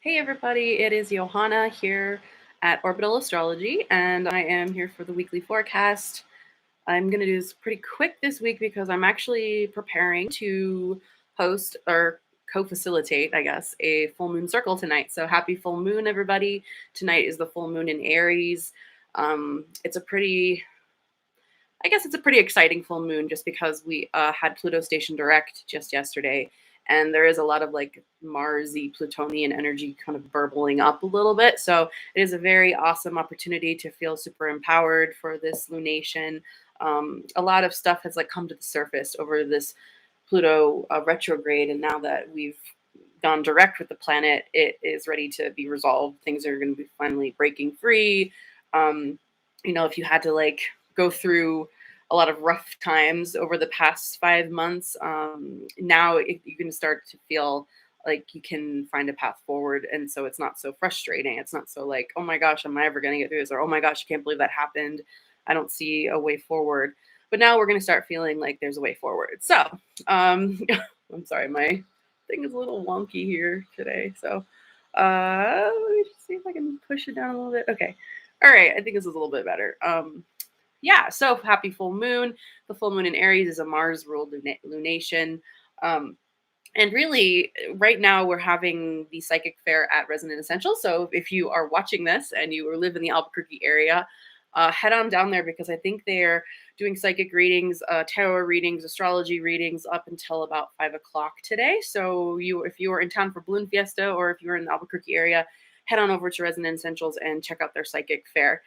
Hey everybody, it is Johanna here at Orbital Astrology, and I am here for the weekly forecast. I'm going to do this pretty quick this week because I'm actually preparing to host or co-facilitate, I guess, a full moon circle tonight. So happy full moon, everybody. Tonight is the full moon in Aries. It's a pretty exciting full moon just because we had Pluto station direct just yesterday. And there is a lot of like Marsy Plutonian energy kind of burbling up a little bit. So it is a very awesome opportunity to feel super empowered for this lunation. A lot of stuff has like come to the surface over this Pluto retrograde. And now that we've gone direct with the planet, it is ready to be resolved. Things are going to be finally breaking free. If you had to like go through a lot of rough times over the past 5 months, now you can start to feel like you can find a path forward. And so it's not so frustrating. It's not so like, oh my gosh, am I ever going to get through this? Or, oh my gosh, I can't believe that happened. I don't see a way forward. But now we're going to start feeling like there's a way forward. So I'm sorry, my thing is a little wonky here today. So let me just see if I can push it down a little bit. Okay. All right. I think this is a little bit better. So happy full moon. The full moon in Aries is a Mars ruled lunation. And really, right now we're having the psychic fair at Resonant Essentials. So if you are watching this and you live in the Albuquerque area, head on down there because I think they're doing psychic readings, tarot readings, astrology readings up until about 5 o'clock today. So if you are in town for Balloon Fiesta or if you're in the Albuquerque area, head on over to Resonant Essentials and check out their psychic fair.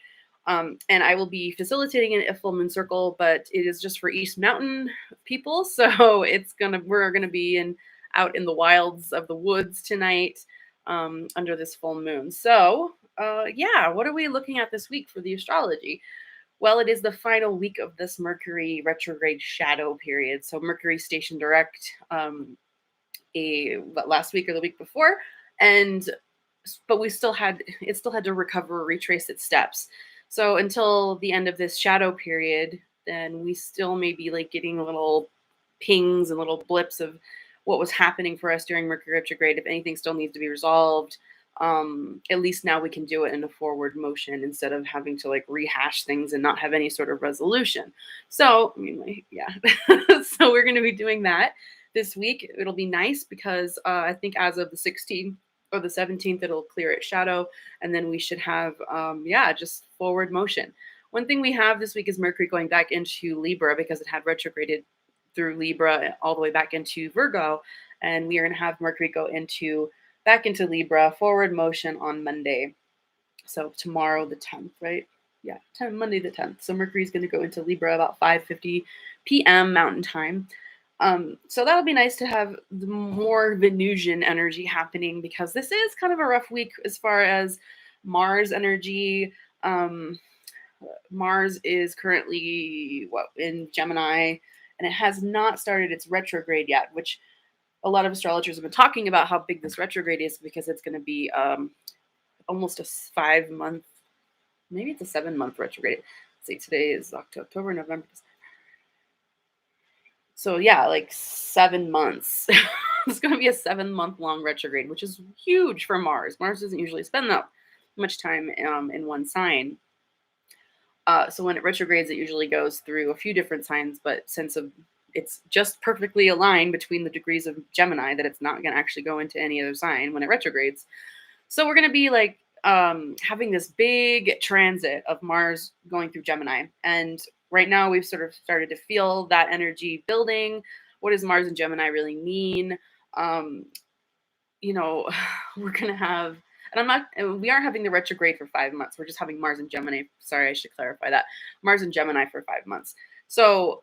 And I will be facilitating a full moon circle, but it is just for East Mountain people. So we're gonna be out in the wilds of the woods tonight under this full moon. So what are we looking at this week for the astrology? Well, it is the final week of this Mercury retrograde shadow period. So Mercury station direct last week or the week before, but it still had to recover, retrace its steps. So until the end of this shadow period, then we still may be like getting little pings and little blips of what was happening for us during Mercury retrograde. If anything still needs to be resolved, at least now we can do it in a forward motion instead of having to like rehash things and not have any sort of resolution. So, so we're going to be doing that this week. It'll be nice because I think as of the 16th, or the 17th, it'll clear its shadow, and then we should have just forward motion. One thing we have this week is Mercury going back into Libra because it had retrograded through Libra all the way back into Virgo, and we are going to have Mercury go back into Libra, forward motion on Monday. So tomorrow the 10th, right? Yeah, Monday the 10th. So Mercury is going to go into Libra about 5:50 p.m. Mountain Time. So that'll be nice to have the more Venusian energy happening because this is kind of a rough week as far as Mars energy. Mars is currently in Gemini, and it has not started its retrograde yet, which a lot of astrologers have been talking about how big this retrograde is because it's going to be almost a 5-month, maybe it's a 7-month retrograde. Let's see, today is October, November, December. So like 7 months. It's going to be a 7-month long retrograde, which is huge for Mars. Mars doesn't usually spend that much time in one sign. So when it retrogrades, it usually goes through a few different signs, but since it's just perfectly aligned between the degrees of Gemini that it's not going to actually go into any other sign when it retrogrades. So we're going to be like having this big transit of Mars going through Gemini. And right now we've sort of started to feel that energy building. What does Mars and Gemini really mean? We're going to have, we aren't having the retrograde for 5 months. We're just having Mars and Gemini. Sorry, I should clarify that. Mars and Gemini for 5 months. So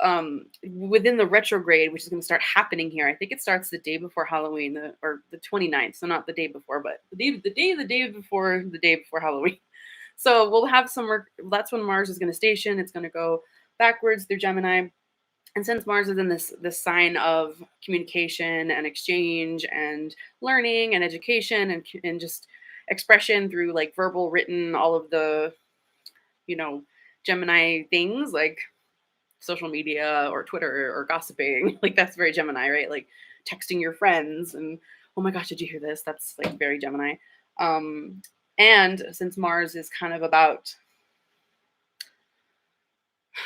within the retrograde, which is going to start happening here, I think it starts the day before Halloween, or the 29th. So not the day before, but the day before Halloween. So we'll have that's when Mars is going to station. It's going to go backwards through Gemini. And since Mars is in this sign of communication and exchange and learning and education and just expression through like verbal, written, all of the, Gemini things like social media or Twitter or gossiping, like that's very Gemini, right? Like texting your friends and, oh my gosh, did you hear this? That's like very Gemini. And since Mars is kind of about,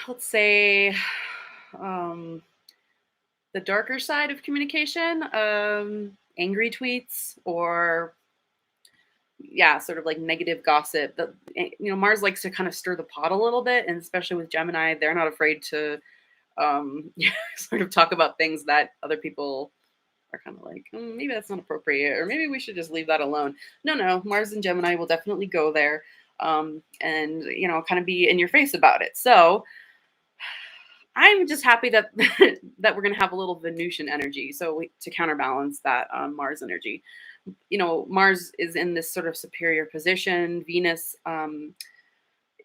let's say, um, the darker side of communication, angry tweets or yeah, sort of like negative gossip. Mars likes to kind of stir the pot a little bit, and especially with Gemini, they're not afraid to sort of talk about things that other people are kind of like, maybe that's not appropriate, or maybe we should just leave that alone. No, Mars and Gemini will definitely go there, and kind of be in your face about it. So I'm just happy that that we're gonna have a little Venusian energy, so to counterbalance that Mars energy. Mars is in this sort of superior position. Venus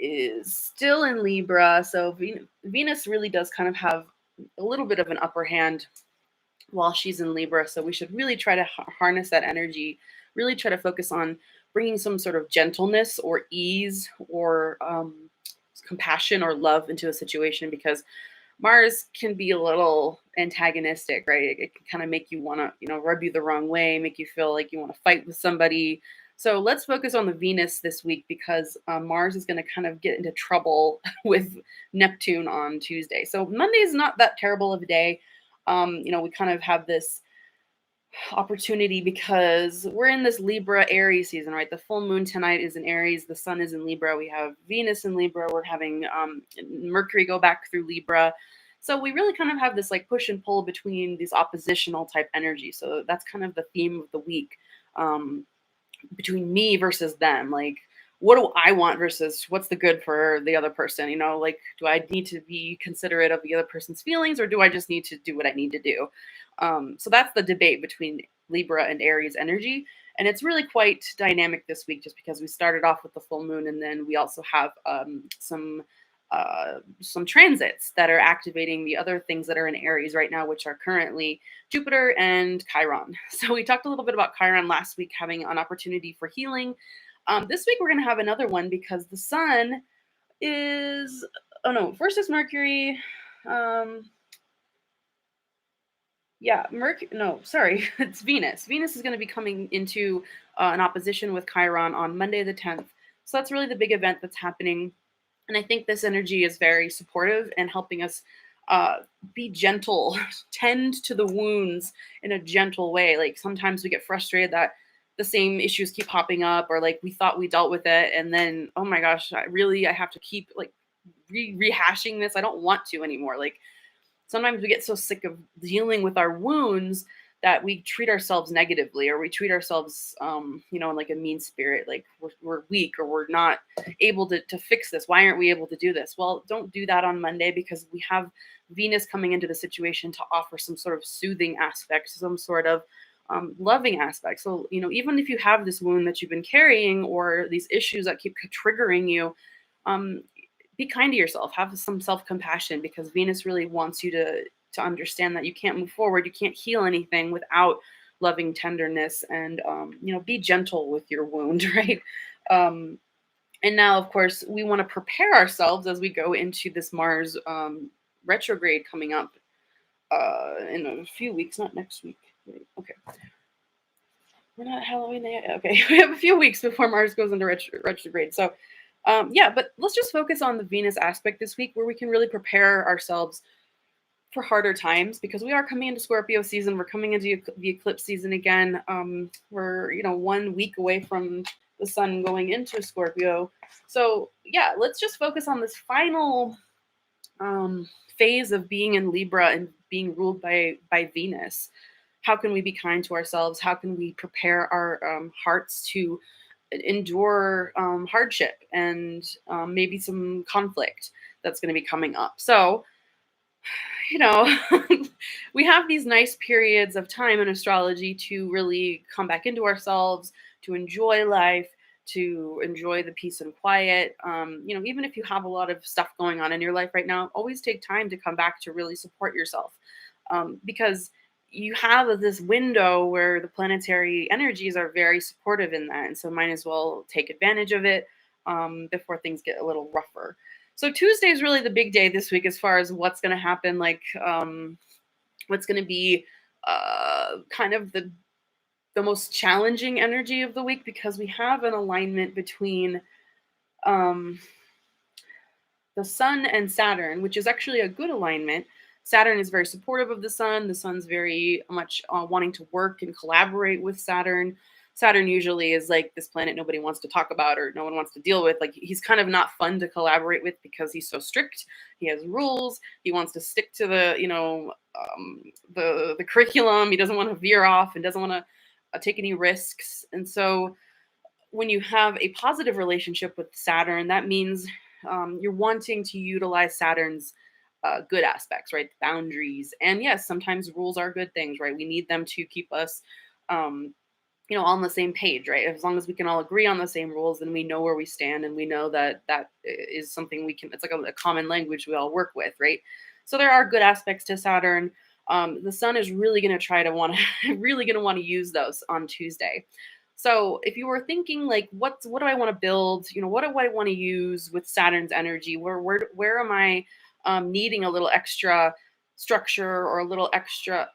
is still in Libra, so Venus really does kind of have a little bit of an upper hand while she's in Libra. So we should really try to harness that energy, really try to focus on bringing some sort of gentleness or ease or compassion or love into a situation, because Mars can be a little antagonistic, right? It can kind of make you want to, rub you the wrong way, make you feel like you want to fight with somebody. So let's focus on the Venus this week, because Mars is going to kind of get into trouble with Neptune on Tuesday. So Monday is not that terrible of a day. We kind of have this opportunity because we're in this Libra Aries season, right? The full moon tonight is in Aries, the sun is in Libra, we have Venus in Libra, we're having Mercury go back through Libra. So we really kind of have this like push and pull between these oppositional type energies. So that's kind of the theme of the week, between me versus them. Like, what do I want versus what's the good for the other person? Like, do I need to be considerate of the other person's feelings, or do I just need to do what I need to do? So that's the debate between Libra and Aries energy. And it's really quite dynamic this week, just because we started off with the full moon, and then we also have some transits that are activating the other things that are in Aries right now, which are currently Jupiter and Chiron. So we talked a little bit about Chiron last week having an opportunity for healing. This week we're going to have another one, because the sun is, oh no, first is Mercury. Yeah, no, sorry, it's Venus. Venus is going to be coming into an opposition with Chiron on Monday the 10th. So that's really the big event that's happening. And I think this energy is very supportive and helping us uh, be gentle, tend to the wounds in a gentle way. Like, sometimes we get frustrated that the same issues keep popping up, or like we thought we dealt with it, and then, oh my gosh, I have to keep like rehashing this. I don't want to anymore. Like, sometimes we get so sick of dealing with our wounds that we treat ourselves negatively, or we treat ourselves in like a mean spirit, like we're weak, or we're not able to fix this. Why aren't we able to do this? Well, don't do that on Monday, because we have Venus coming into the situation to offer some sort of soothing aspect, some sort of loving aspect. So even if you have this wound that you've been carrying, or these issues that keep triggering you, um, be kind to yourself, have some self-compassion, because Venus really wants you to understand that you can't move forward, you can't heal anything without loving tenderness, and be gentle with your wound. Right? And now, of course, we want to prepare ourselves as we go into this Mars retrograde coming up in a few weeks, not next week. Wait, okay, we're not Halloween yet. Okay, we have a few weeks before Mars goes into retrograde. So yeah, but let's just focus on the Venus aspect this week, where we can really prepare ourselves for harder times, because we are coming into Scorpio season. We're coming into the eclipse season again. We're 1 week away from the sun going into Scorpio. So yeah, let's just focus on this final phase of being in Libra and being ruled by Venus. How can we be kind to ourselves? How can we prepare our hearts to endure hardship and maybe some conflict that's going to be coming up? So, we have these nice periods of time in astrology to really come back into ourselves, to enjoy life, to enjoy the peace and quiet. Even if you have a lot of stuff going on in your life right now, always take time to come back to really support yourself, because you have this window where the planetary energies are very supportive in that. And so might as well take advantage of it before things get a little rougher. So Tuesday is really the big day this week as far as what's going to happen, like what's going to be kind of the the most challenging energy of the week because we have an alignment between um, the Sun and Saturn, which is actually a good alignment. Saturn is very supportive of the Sun. The Sun's very much wanting to work and collaborate with Saturn. Saturn usually is like this planet nobody wants to talk about or no one wants to deal with. Like he's kind of not fun to collaborate with because he's so strict. He has rules. He wants to stick to the the curriculum. He doesn't want to veer off and doesn't want to take any risks. And so when you have a positive relationship with Saturn, that means you're wanting to utilize Saturn's good aspects, right? Boundaries. And yes, sometimes rules are good things, right? We need them to keep us, um, on the same page, right? As long as we can all agree on the same rules, then we know where we stand and we know that that is something we can, it's like a common language we all work with, right? So there are good aspects to Saturn. The sun is really going to try to want to, really going to want to use those on Tuesday. So if you were thinking like, what do I want to build? What do I want to use with Saturn's energy? Where am I needing a little extra structure or a little extra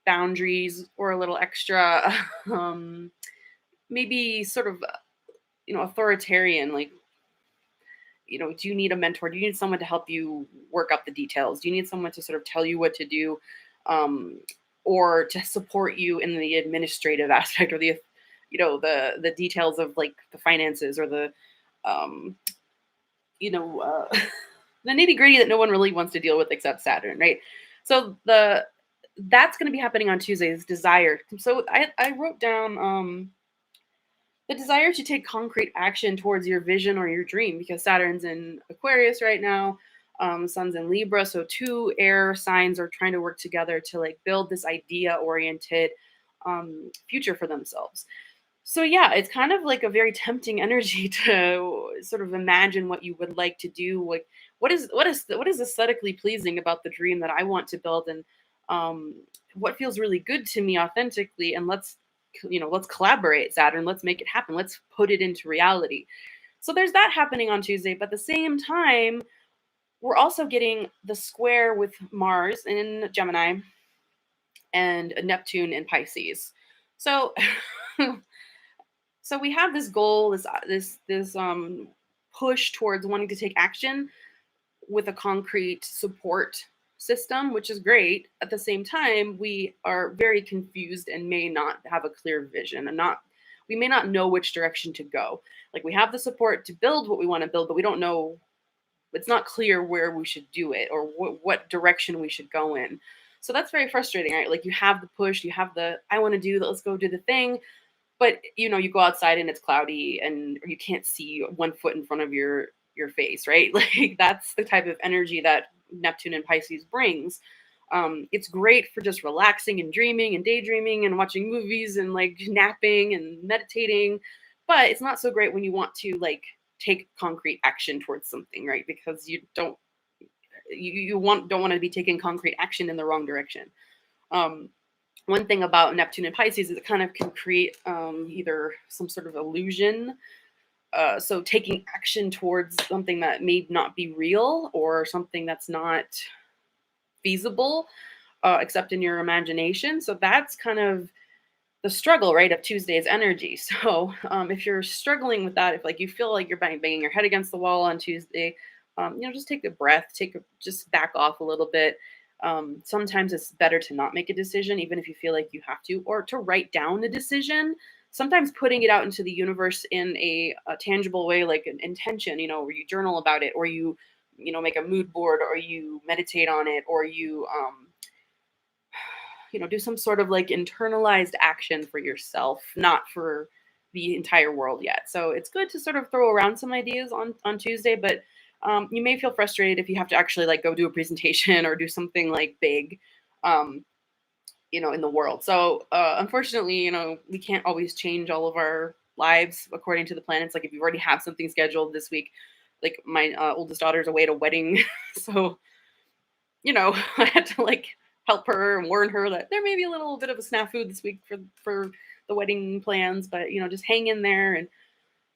boundaries or a little extra um, maybe sort of authoritarian, like do you need a mentor? Do you need someone to help you work up the details? Do you need someone to sort of tell you what to do, um, or to support you in the administrative aspect or the details of like the finances or the um, the nitty gritty that no one really wants to deal with except Saturn, right? So that's going to be happening on Tuesday. This desire. So I wrote down the desire to take concrete action towards your vision or your dream because Saturn's in Aquarius right now. Sun's in Libra, so two air signs are trying to work together to like build this idea-oriented future for themselves. So yeah, it's kind of like a very tempting energy to sort of imagine what you would like to do. Like what is aesthetically pleasing about the dream that I want to build, and um, what feels really good to me authentically, and let's collaborate, Saturn. Let's make it happen. Let's put it into reality. So there's that happening on Tuesday, but at the same time, we're also getting the square with Mars in Gemini and Neptune in Pisces. So so we have this goal, this push towards wanting to take action with a concrete support system, which is great. At the same time, we are very confused and may not have a clear vision and not we may not know which direction to go. Like we have the support to build what we want to build, but we don't know, it's not clear where we should do it or what direction we should go in. So that's very frustrating, right? Like you have the push, you have the I want to do that, let's go do the thing, but you go outside and it's cloudy and or you can't see 1 foot in front of your face, right? Like that's the type of energy that Neptune and Pisces brings. It's great for just relaxing and dreaming and daydreaming and watching movies and like napping and meditating, but it's not so great when you want to like take concrete action towards something, right? Because you don't want to be taking concrete action in the wrong direction. um, One thing about Neptune and Pisces is it kind of can create either some sort of illusion. So taking action towards something that may not be real or something that's not feasible, except in your imagination. So that's kind of the struggle, right, of Tuesday's energy. So if you're struggling with that, if like you feel like you're banging your head against the wall on Tuesday, just take a breath, just back off a little bit. Sometimes it's better to not make a decision, even if you feel like you have to, or to write down a decision. Sometimes putting it out into the universe in a tangible way, like an intention, where you journal about it, or you make a mood board, or you meditate on it, or you do some sort of like internalized action for yourself, not for the entire world yet. So it's good to sort of throw around some ideas on Tuesday, but you may feel frustrated if you have to actually like go do a presentation or do something like big, um, in the world. So unfortunately, we can't always change all of our lives according to the planets. Like if you already have something scheduled this week, like my oldest daughter's away at a wedding, so I had to like help her and warn her that there may be a little bit of a snafu this week for the wedding plans, but just hang in there. And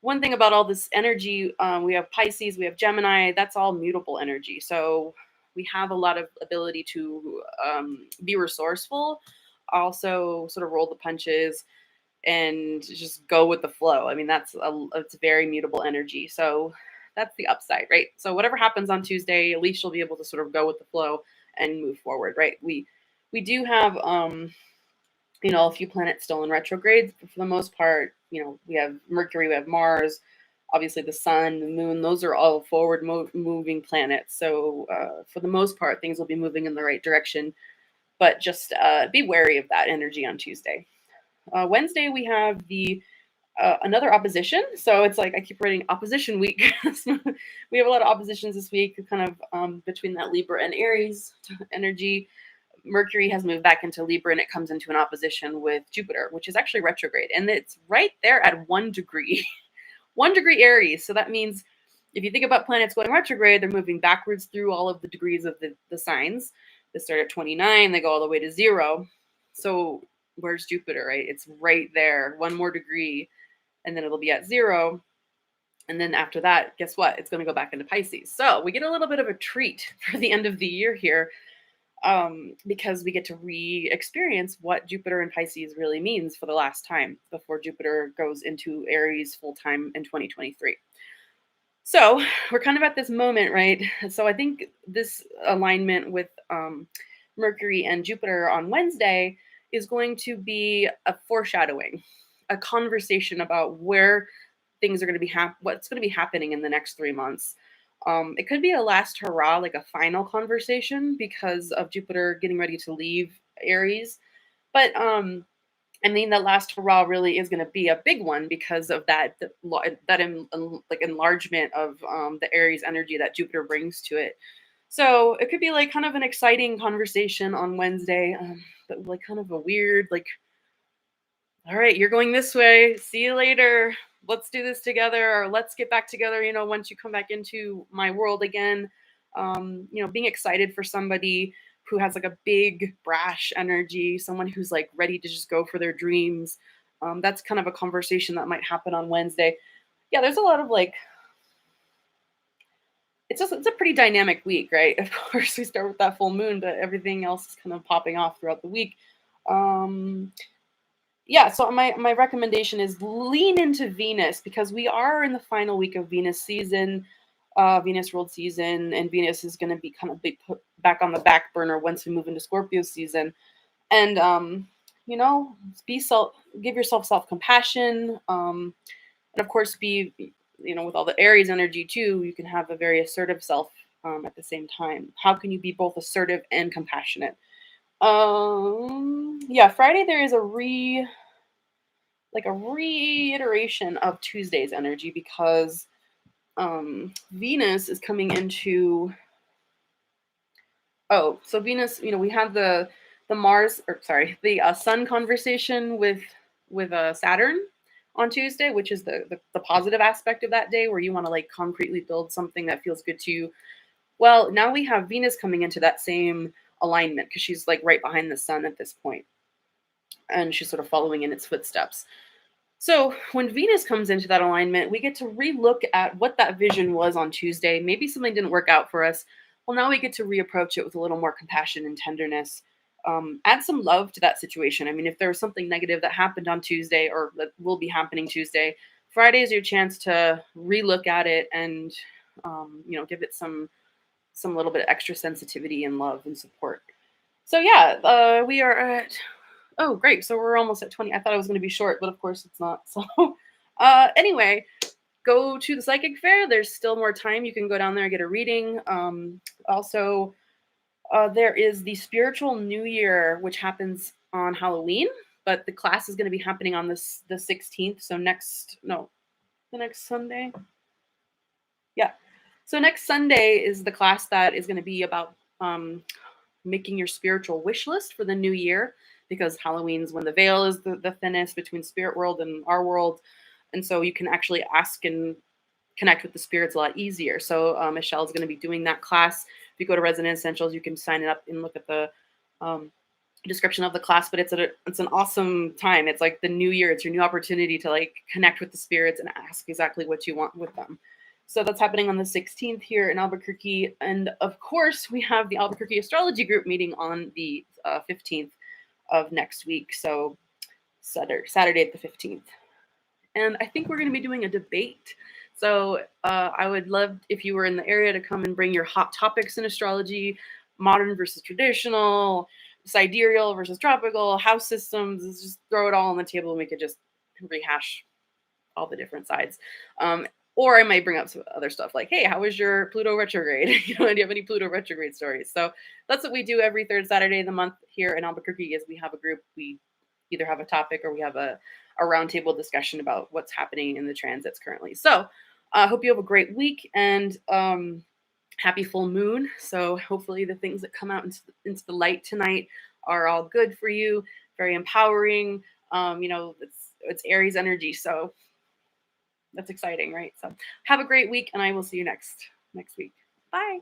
one thing about all this energy, we have Pisces, we have Gemini, that's all mutable energy. So we have a lot of ability to be resourceful, also sort of roll the punches and just go with the flow. I mean, it's a very mutable energy. So that's the upside, right? So whatever happens on Tuesday, at least you'll be able to sort of go with the flow and move forward, right? We do have a few planets still in retrograde, but for the most part, we have Mercury, we have Mars, obviously the sun, the moon, those are all forward moving planets. So for the most part, things will be moving in the right direction, but just be wary of that energy on Tuesday. Wednesday, we have the another opposition. So it's like I keep writing opposition week. We have a lot of oppositions this week, kind of between that Libra and Aries energy. Mercury has moved back into Libra and it comes into an opposition with Jupiter, which is actually retrograde. And it's right there at 1 degree, 1 degree Aries. So that means if you think about planets going retrograde, they're moving backwards through all of the degrees of the signs. They start at 29, they go all the way to 0. So where's Jupiter, right? It's right there, 1 more degree, and then it'll be at 0. And then after that, guess what? It's going to go back into Pisces. So we get a little bit of a treat for the end of the year here, because we get to re-experience what Jupiter and Pisces really means for the last time before Jupiter goes into Aries full-time in 2023. So we're kind of at this moment, right? So I think this alignment with Mercury and Jupiter on Wednesday is going to be a foreshadowing, a conversation about where things are going to be what's going to be happening in the next 3 months. It could be a last hurrah, like a final conversation because of Jupiter getting ready to leave Aries. But I mean, that last hurrah really is going to be a big one because of that enlargement of the Aries energy that Jupiter brings to it. So it could be like kind of an exciting conversation on Wednesday, but like kind of a weird, like, all right, you're going this way. See you later. Let's do this together, or let's get back together, once you come back into my world again. Being excited for somebody who has like a big, brash energy, someone who's like ready to just go for their dreams. That's kind of a conversation that might happen on Wednesday. Yeah, there's a lot of like, it's a pretty dynamic week, right? Of course, we start with that full moon, but everything else is kind of popping off throughout the week. So my recommendation is lean into Venus, because we are in the final week of Venus season, Venus ruled season, and Venus is going to be kind of put back on the back burner once we move into Scorpio season. And give yourself self-compassion, and of course be, with all the Aries energy too, you can have a very assertive self at the same time. How can you be both assertive and compassionate? Friday there is a reiteration of Tuesday's energy, because Venus is coming into. So Venus, we had the Sun conversation with Saturn on Tuesday, which is the positive aspect of that day, where you want to like concretely build something that feels good to you. Well, now we have Venus coming into that same alignment, because she's like right behind the sun at this point, and she's sort of following in its footsteps. So when Venus comes into that alignment, we get to relook at what that vision was on Tuesday. Maybe something didn't work out for us. Well, now we get to reapproach it with a little more compassion and tenderness. Add some love to that situation. I mean, if there was something negative that happened on Tuesday, or that will be happening Tuesday, Friday is your chance to relook at it and, give it some little bit of extra sensitivity and love and support. So yeah, we are at. Oh, great. So we're almost at 20. I thought it was going to be short, but of course it's not. So anyway, go to the psychic fair. There's still more time. You can go down there and get a reading. Also, there is the spiritual New Year, which happens on Halloween, but the class is going to be happening on the 16th. So the next Sunday. Yeah. So next Sunday is the class that is going to be about making your spiritual wish list for the new year, because Halloween's when the veil is the thinnest between spirit world and our world. And so you can actually ask and connect with the spirits a lot easier. So Michelle's going to be doing that class. If you go to Resonant Essentials, you can sign it up and look at the description of the class, but it's an awesome time. It's like the new year. It's your new opportunity to like connect with the spirits and ask exactly what you want with them. So that's happening on the 16th here in Albuquerque. And of course, we have the Albuquerque Astrology Group meeting on the 15th. of next week. So Saturday at the 15th. And I think we're going to be doing a debate. So I would love if you were in the area to come and bring your hot topics in astrology, modern versus traditional, sidereal versus tropical, house systems. Let's just throw it all on the table and we could just rehash all the different sides. Or I might bring up some other stuff like, hey, how was your Pluto retrograde? Do you have any Pluto retrograde stories? So that's what we do every third Saturday of the month here in Albuquerque is we have a group. We either have a topic or we have a roundtable discussion about what's happening in the transits currently. So I hope you have a great week and happy full moon. So hopefully the things that come out into the light tonight are all good for you, very empowering. It's Aries energy. So that's exciting, right? So have a great week and I will see you next week. Bye.